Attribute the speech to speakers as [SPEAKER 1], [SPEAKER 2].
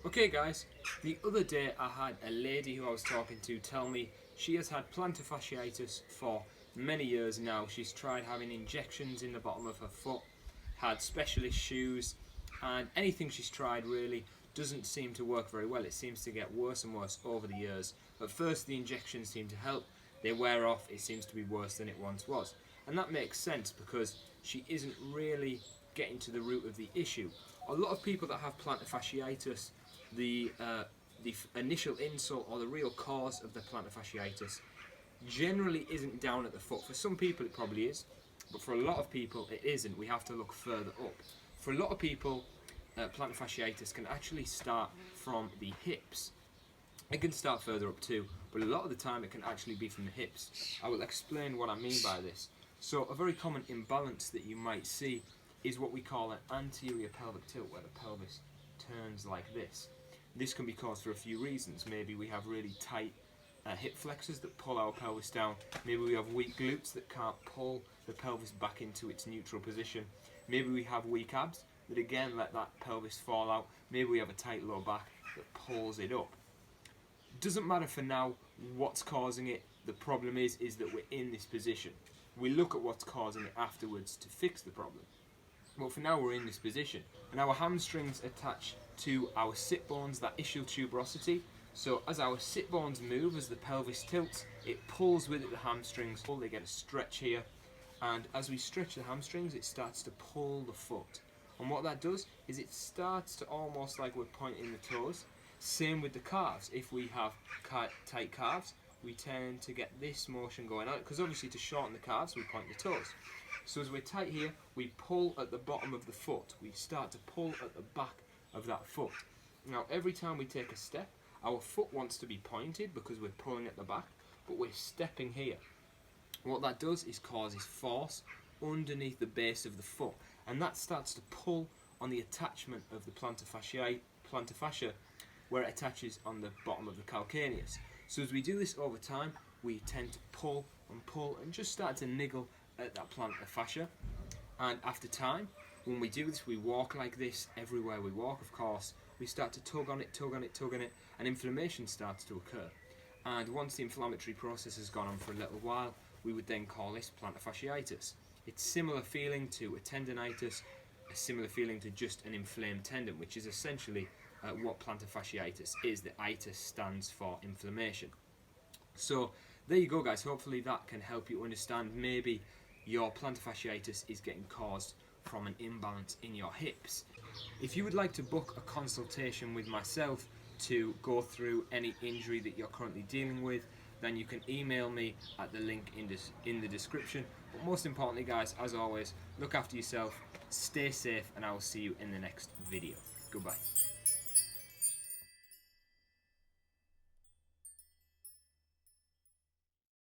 [SPEAKER 1] Okay guys, the other day I had a lady who I was talking to tell me she has had plantar fasciitis for many years now. She's tried having injections in the bottom of her foot, had specialist shoes, and anything she's tried really doesn't seem to work very well. It seems to get worse and worse over the years. At first the injections seem to help, they wear off, it seems to be worse than it once was. And that makes sense because she isn't really getting to the root of the issue. A lot of people that have plantar fasciitis, the initial insult or the real cause of the plantar fasciitis generally isn't down at the foot. For some people it probably is, but for a lot of people it isn't. We have to look further up. For a lot of people, plantar fasciitis can actually start from the hips. It can start further up too, but a lot of the time it can actually be from the hips. I will explain what I mean by this. So a very common imbalance that you might see is what we call an anterior pelvic tilt, where the pelvis turns like this. This can be caused for a few reasons. Maybe we have really tight hip flexors that pull our pelvis down. Maybe we have weak glutes that can't pull the pelvis back into its neutral position. Maybe we have weak abs that again let that pelvis fall out. Maybe we have a tight low back that pulls it up. Doesn't matter for now what's causing it. The problem is that we're in this position. We look at what's causing it afterwards to fix the problem. Well, for now we're in this position, and our hamstrings attach to our sit bones, that ischial tuberosity. So as our sit bones move, as the pelvis tilts, it pulls with it the hamstrings. They get a stretch here, and as we stretch the hamstrings, it starts to pull the foot. And what that does is it starts to almost like we're pointing the toes. Same with the calves. If we have tight calves, we tend to get this motion going out, because obviously to shorten the calves, we point the toes. So as we're tight here, we pull at the bottom of the foot. We start to pull at the back of that foot. Now every time we take a step, our foot wants to be pointed because we're pulling at the back, but we're stepping here. What that does is causes force underneath the base of the foot, and that starts to pull on the attachment of the plantar fascia, where it attaches on the bottom of the calcaneus. So as we do this over time, we tend to pull and just start to niggle at that plantar fascia. And after time, when we do this, we walk like this everywhere we walk, of course. We start to tug on it, and inflammation starts to occur. And once the inflammatory process has gone on for a little while, we would then call this plantar fasciitis. It's similar feeling to a tendonitis, a similar feeling to just an inflamed tendon, which is essentially what plantar fasciitis is. The itis stands for inflammation. So there you go guys, hopefully that can help you understand maybe your plantar fasciitis is getting caused from an imbalance in your hips. If you would like to book a consultation with myself to go through any injury that you're currently dealing with, then you can email me at the link in the description. But most importantly guys, as always, look after yourself, stay safe, and I will see you in the next video. Goodbye.